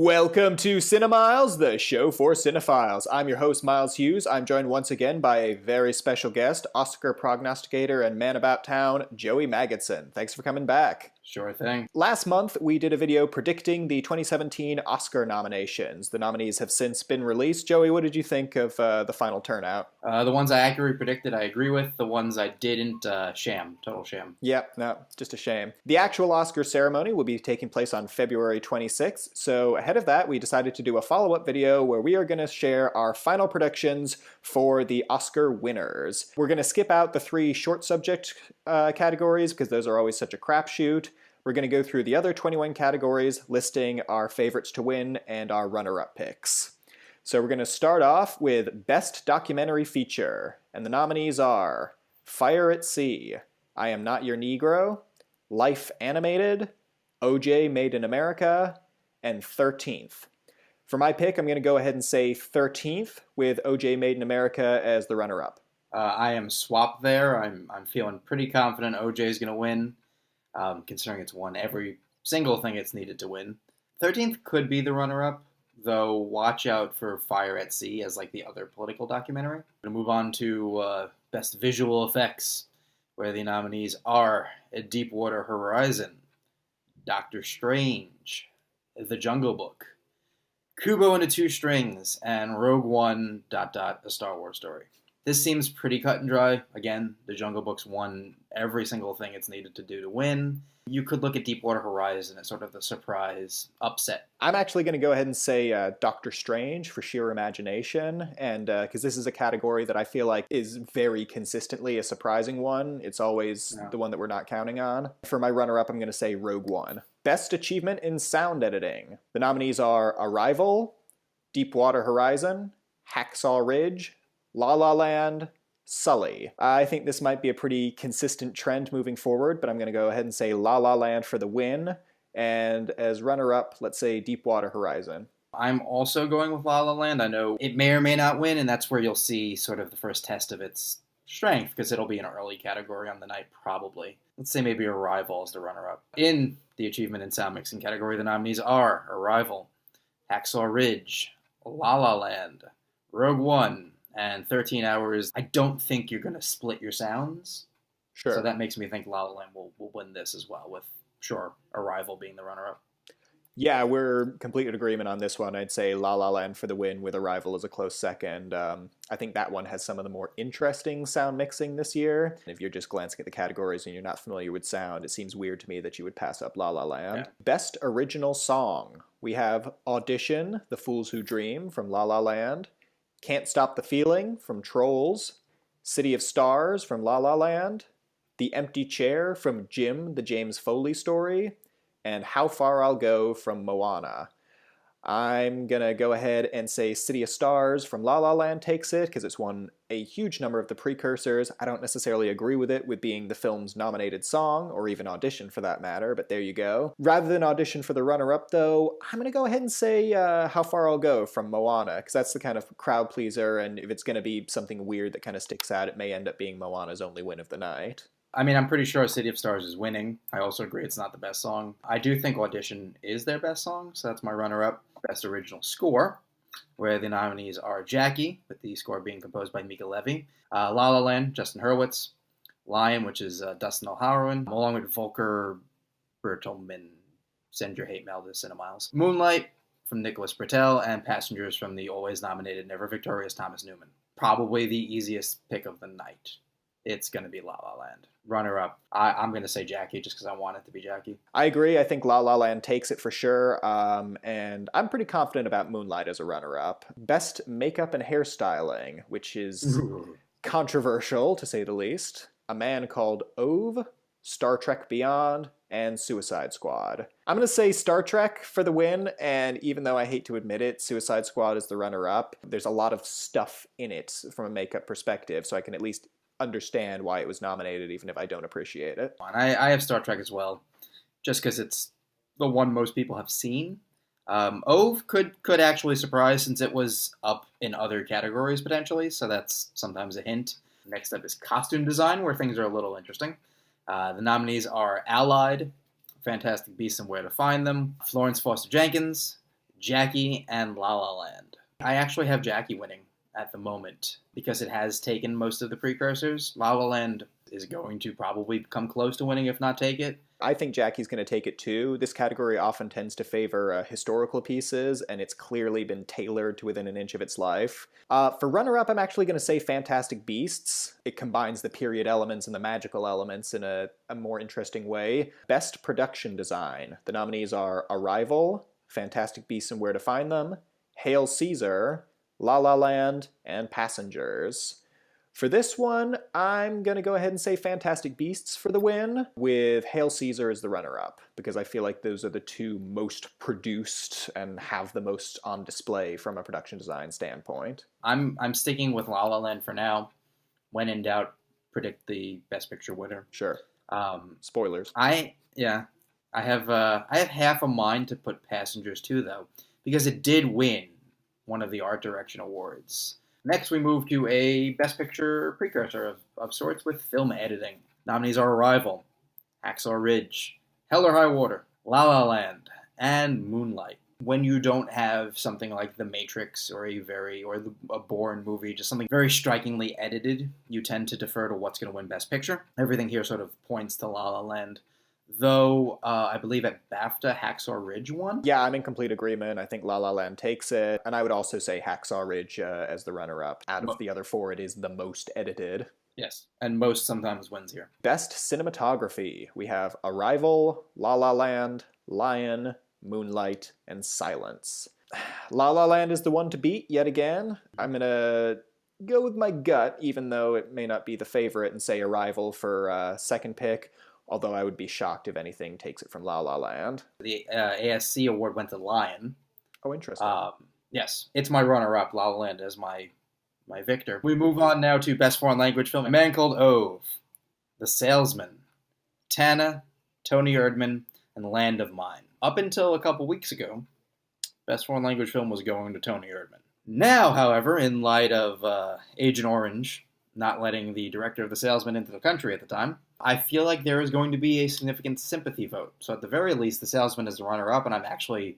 Welcome to Cinemyles, the show for cinephiles. I'm your host, Miles Hughes. I'm joined once again by a very special guest, Oscar prognosticator and man about town, Joey Magidson. Thanks for coming back. Sure thing. Last month, we did a video predicting the 2017 Oscar nominations. The nominees have since been released. Joey, what did you think of the final turnout? The ones I accurately predicted, I agree with. The ones I didn't, sham. Total sham. Yep, no, just a shame. The actual Oscar ceremony will be taking place on February 26th, so ahead of that, we decided to do a follow-up video where we are going to share our final predictions for the Oscar winners. We're going to skip out the three short subject categories because those are always such a crapshoot. We're going to go through the other 21 categories, listing our favorites to win and our runner-up picks. So we're going to start off with Best Documentary Feature, and the nominees are Fire at Sea, I Am Not Your Negro, Life Animated, OJ Made in America, and 13th. For my pick, I'm going to go ahead and say 13th with OJ Made in America as the runner-up. I am swapped there. I'm feeling pretty confident OJ is going to win, considering it's won every single thing it's needed to win. 13th could be the runner-up, though watch out for Fire at Sea as like the other political documentary. I'm going to move on to Best Visual Effects, where the nominees are Deepwater Horizon, Doctor Strange, The Jungle Book, Kubo and the Two Strings, and Rogue One, ... A Star Wars Story. This seems pretty cut and dry. Again, The Jungle Book's won every single thing it's needed to do to win. You could look at Deepwater Horizon as sort of the surprise upset. I'm actually going to go ahead and say Doctor Strange for sheer imagination, and because this is a category that I feel like is very consistently a surprising one. It's always the one that we're not counting on. For my runner-up, I'm going to say Rogue One. Best Achievement in Sound Editing. The nominees are Arrival, Deepwater Horizon, Hacksaw Ridge, La La Land, Sully. I think this might be a pretty consistent trend moving forward, but I'm going to go ahead and say La La Land for the win. And as runner-up, let's say Deepwater Horizon. I'm also going with La La Land. I know it may or may not win, and that's where you'll see sort of the first test of its strength, because it'll be an early category on the night, probably. Let's say maybe Arrival as the runner-up. In the Achievement in Sound Mixing category, the nominees are Arrival, Hacksaw Ridge, La La Land, Rogue One, and 13 Hours. I don't think you're going to split your sounds. Sure. So that makes me think La La Land will win this as well, with, sure, Arrival being the runner-up. Yeah, we're complete in agreement on this one. I'd say La La Land for the win with Arrival as a close second. I think that one has some of the more interesting sound mixing this year. If you're just glancing at the categories and you're not familiar with sound, it seems weird to me that you would pass up La La Land. Yeah. Best Original Song. We have Audition, The Fools Who Dream from La La Land, Can't Stop the Feeling from Trolls, City of Stars from La La Land, The Empty Chair from Jim, the James Foley Story, and How Far I'll Go from Moana. I'm going to go ahead and say City of Stars from La La Land takes it, because it's won a huge number of the precursors. I don't necessarily agree with it with being the film's nominated song, or even Audition for that matter, but there you go. Rather than Audition for the runner-up, though, I'm going to go ahead and say How Far I'll Go from Moana, because that's the kind of crowd pleaser, and if it's going to be something weird that kind of sticks out, it may end up being Moana's only win of the night. I mean, I'm pretty sure City of Stars is winning. I also agree it's not the best song. I do think Audition is their best song, so that's my runner-up. Best Original Score, where the nominees are Jackie, with the score being composed by Mika Levy, La La Land, Justin Hurwitz, Lion, which is Dustin O'Halloran, along with Volker Bertelmann. Send your hate mail to Cinemyles. Moonlight from Nicholas Britell, and Passengers from the always nominated, never victorious Thomas Newman. Probably the easiest pick of the night. It's going to be La La Land. Runner-up, I'm going to say Jackie just because I want it to be Jackie. I agree. I think La La Land takes it for sure, and I'm pretty confident about Moonlight as a runner-up. Best Makeup and Hairstyling, which is controversial, to say the least. A Man Called Ove, Star Trek Beyond, and Suicide Squad. I'm going to say Star Trek for the win, and even though I hate to admit it, Suicide Squad is the runner-up. There's a lot of stuff in it from a makeup perspective, so I can at least understand why it was nominated, even if I don't appreciate it. I have Star Trek as well, just because it's the one most people have seen. Ove could actually surprise, since it was up in other categories potentially, so that's sometimes a hint. Next up is Costume Design, where things are a little interesting. The nominees are Allied, Fantastic Beasts and Where to Find Them, Florence Foster Jenkins, Jackie, and La La Land. I actually have Jackie winning at the moment because it has taken most of the precursors. La La Land is going to probably come close to winning, if not take it. I think Jackie's going to take it too. This category often tends to favor historical pieces, and it's clearly been tailored to within an inch of its life. For runner-up, I'm actually going to say Fantastic Beasts. It combines the period elements and the magical elements in a more interesting way. Best production design. The nominees are Arrival, Fantastic Beasts and Where to Find Them, Hail Caesar, La La Land, and Passengers. For this one, I'm going to go ahead and say Fantastic Beasts for the win, with Hail Caesar as the runner-up, because I feel like those are the two most produced and have the most on display from a production design standpoint. I'm sticking with La La Land for now. When in doubt, predict the Best Picture winner. Sure. Spoilers. I have half a mind to put Passengers too, though, because it did win one of the Art Direction awards. Next, we move to a Best Picture precursor of sorts with film editing. Nominees are Arrival, Hacksaw Ridge, Hell or High Water, La La Land, and Moonlight. When you don't have something like The Matrix or a Bourne movie, just something very strikingly edited, you tend to defer to what's going to win Best Picture. Everything here sort of points to La La Land. Though, I believe at BAFTA, Hacksaw Ridge won. Yeah, I'm in complete agreement. I think La La Land takes it. And I would also say Hacksaw Ridge as the runner-up. Out of the other four, it is the most edited. Yes, and most sometimes wins here. Best cinematography. We have Arrival, La La Land, Lion, Moonlight, and Silence. La La Land is the one to beat yet again. I'm going to go with my gut, even though it may not be the favorite, and say Arrival for second pick. Although I would be shocked if anything takes it from La La Land. The ASC award went to Lion. Oh, interesting. Yes, it's my runner-up. La La Land is my victor. We move on now to Best Foreign Language Film. A Man Called Ove, The Salesman, Tana, Tony Erdmann, and Land of Mine. Up until a couple weeks ago, Best Foreign Language Film was going to Tony Erdmann. Now, however, in light of Agent Orange not letting the director of The Salesman into the country at the time, I feel like there is going to be a significant sympathy vote. So at the very least, The Salesman is the runner-up, and I'm actually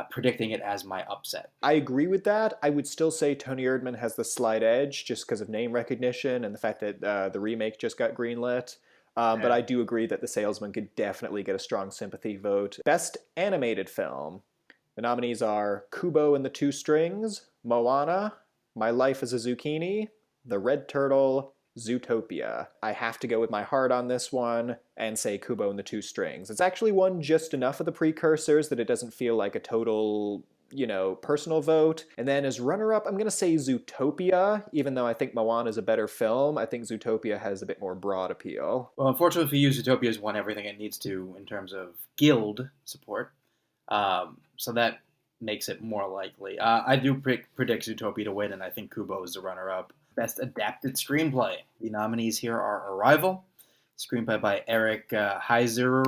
predicting it as my upset. I agree with that. I would still say Tony Erdmann has the slight edge just because of name recognition and the fact that the remake just got greenlit. But I do agree that The Salesman could definitely get a strong sympathy vote. Best Animated Film. The nominees are Kubo and the Two Strings, Moana, My Life as a Zucchini, The Red Turtle, Zootopia. I have to go with my heart on this one and say Kubo and the Two Strings. It's actually won just enough of the precursors that it doesn't feel like a total, personal vote. And then as runner-up, I'm going to say Zootopia, even though I think Moana is a better film. I think Zootopia has a bit more broad appeal. Well, unfortunately for you, Zootopia's won everything it needs to in terms of guild support. So that makes it more likely. I do predict Zootopia to win, and I think Kubo is the runner-up. Best Adapted Screenplay. The nominees here are Arrival, screenplay by Eric Heiser.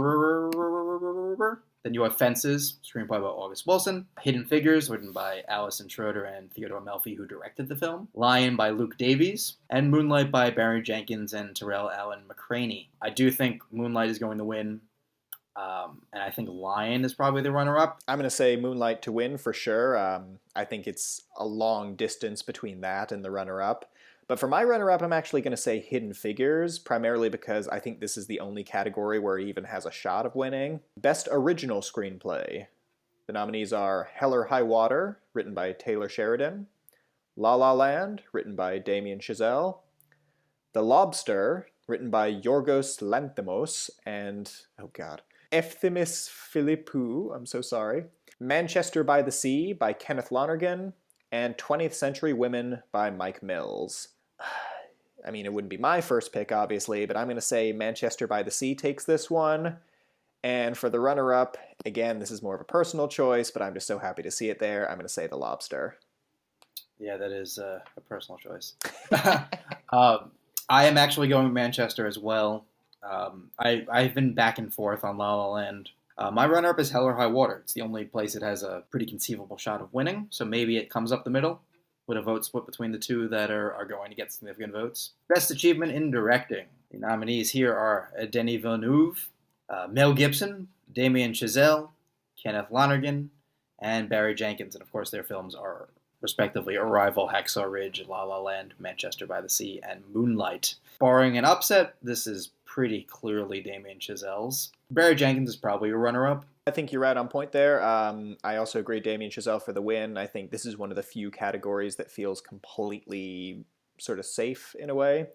Then you have Fences, screenplay by August Wilson. Hidden Figures, written by Alison Schroeder and Theodore Melfi, who directed the film. Lion by Luke Davies. And Moonlight by Barry Jenkins and Terrell Allen McCraney. I do think Moonlight is going to win. And I think Lion is probably the runner-up. I'm going to say Moonlight to win for sure. I think it's a long distance between that and the runner-up. But for my runner-up, I'm actually going to say Hidden Figures, primarily because I think this is the only category where it even has a shot of winning. Best Original Screenplay. The nominees are Hell or High Water, written by Taylor Sheridan, La La Land, written by Damien Chazelle, The Lobster, written by Yorgos Lanthimos and, Efthimis Philippou, I'm so sorry, Manchester by the Sea by Kenneth Lonergan, and 20th Century Women by Mike Mills. I mean, it wouldn't be my first pick, obviously, but I'm going to say Manchester by the Sea takes this one. And for the runner-up, again, this is more of a personal choice, but I'm just so happy to see it there. I'm going to say The Lobster. Yeah, that is a personal choice. I am actually going with Manchester as well. I've been back and forth on La La Land. My runner-up is Hell or High Water. It's the only place it has a pretty conceivable shot of winning, so maybe it comes up the middle with a vote split between the two that are going to get significant votes. Best Achievement in Directing. The nominees here are Denis Villeneuve, Mel Gibson, Damien Chazelle, Kenneth Lonergan, and Barry Jenkins. And of course, their films are respectively Arrival, Hacksaw Ridge, La La Land, Manchester by the Sea, and Moonlight. Barring an upset, this is pretty clearly Damien Chazelle's. Barry Jenkins is probably a runner-up. I think you're right on point there. I also agree Damien Chazelle for the win. I think this is one of the few categories that feels completely sort of safe in a way.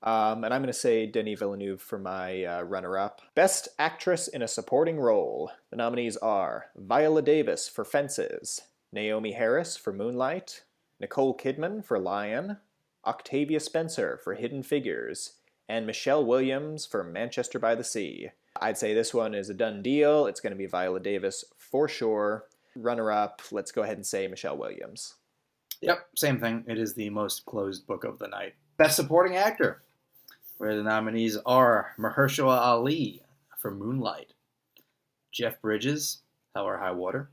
And I'm going to say Denis Villeneuve for my runner-up. Best Actress in a Supporting Role. The nominees are Viola Davis for Fences, Naomi Harris for Moonlight, Nicole Kidman for Lion, Octavia Spencer for Hidden Figures, and Michelle Williams for Manchester by the Sea. I'd say this one is a done deal. It's going to be Viola Davis for sure. Runner-up, let's go ahead and say Michelle Williams. Yep, same thing. It is the most closed book of the night. Best Supporting Actor, where the nominees are Mahershala Ali for Moonlight, Jeff Bridges, Hell or High Water,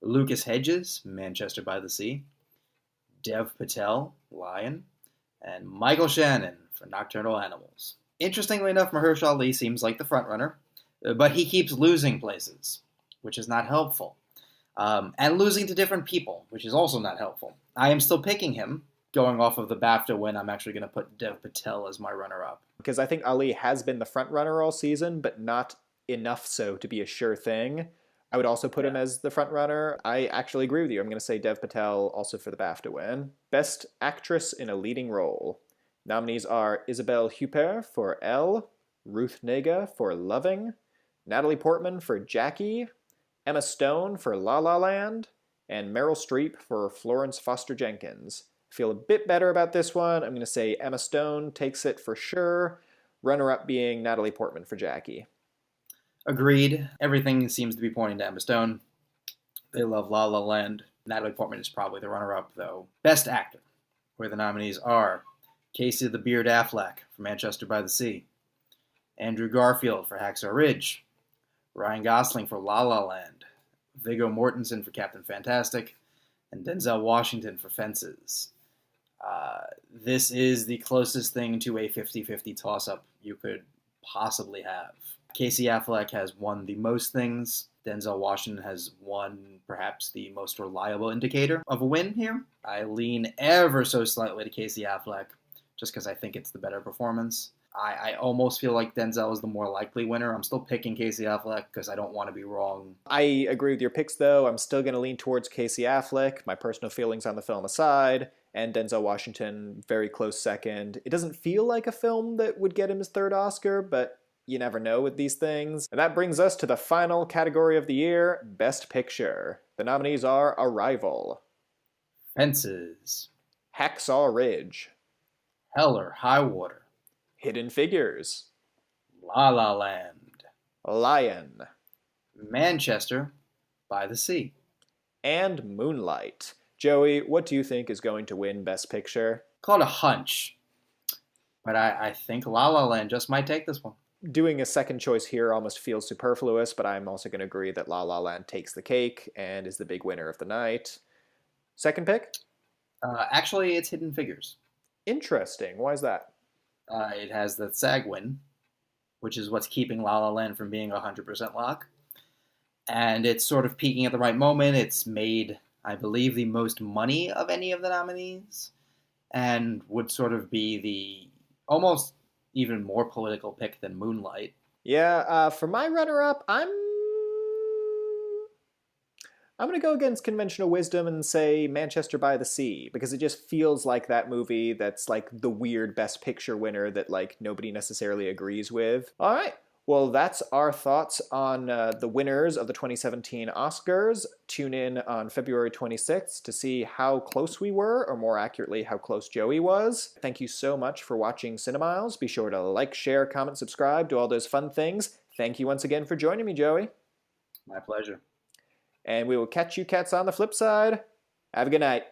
Lucas Hedges, Manchester by the Sea, Dev Patel, Lion, and Michael Shannon for Nocturnal Animals. Interestingly enough, Mahershala Ali seems like the frontrunner, but he keeps losing places, which is not helpful. And losing to different people, which is also not helpful. I am still picking him. Going off of the BAFTA win, I'm actually going to put Dev Patel as my runner-up. Because I think Ali has been the frontrunner all season, but not enough so to be a sure thing. I would also put him as the frontrunner. I actually agree with you. I'm going to say Dev Patel also for the BAFTA win. Best Actress in a Leading Role. Nominees are Isabelle Huppert for Elle, Ruth Negga for Loving, Natalie Portman for Jackie, Emma Stone for La La Land, and Meryl Streep for Florence Foster Jenkins. I feel a bit better about this one. I'm going to say Emma Stone takes it for sure. Runner-up being Natalie Portman for Jackie. Agreed. Everything seems to be pointing to Emma Stone. They love La La Land. Natalie Portman is probably the runner-up, though. Best Actor, where the nominees are Casey the Beard Affleck for Manchester by the Sea, Andrew Garfield for Hacksaw Ridge, Ryan Gosling for La La Land, Viggo Mortensen for Captain Fantastic, and Denzel Washington for Fences. This is the closest thing to a 50-50 toss-up you could possibly have. Casey Affleck has won the most things. Denzel Washington has won perhaps the most reliable indicator of a win here. I lean ever so slightly to Casey Affleck just because I think it's the better performance. I almost feel like Denzel is the more likely winner. I'm still picking Casey Affleck because I don't want to be wrong. I agree with your picks, though. I'm still going to lean towards Casey Affleck, my personal feelings on the film aside, and Denzel Washington, very close second. It doesn't feel like a film that would get him his third Oscar, but you never know with these things. And that brings us to the final category of the year, Best Picture. The nominees are Arrival, Fences, Hacksaw Ridge, Hell or High Water, Hidden Figures, La La Land, Lion, Manchester by the Sea, and Moonlight. Joey, what do you think is going to win Best Picture? Call it a hunch, but I think La La Land just might take this one. Doing a second choice here almost feels superfluous, but I'm also going to agree that La La Land takes the cake and is the big winner of the night. Second pick? Actually, it's Hidden Figures. Interesting. Why is that? It has the SAG win, which is what's keeping La La Land from being a 100% lock. And it's sort of peaking at the right moment. It's made, I believe, the most money of any of the nominees and would sort of be the almost even more political pick than Moonlight. Yeah, for my runner-up, I'm going to go against conventional wisdom and say Manchester by the Sea, because it just feels like that movie that's like the weird Best Picture winner that like nobody necessarily agrees with. All right. Well, that's our thoughts on the winners of the 2017 Oscars. Tune in on February 26th to see how close we were, or more accurately, how close Joey was. Thank you so much for watching Cinemyles. Be sure to like, share, comment, subscribe, do all those fun things. Thank you once again for joining me, Joey. My pleasure. And we will catch you cats on the flip side. Have a good night.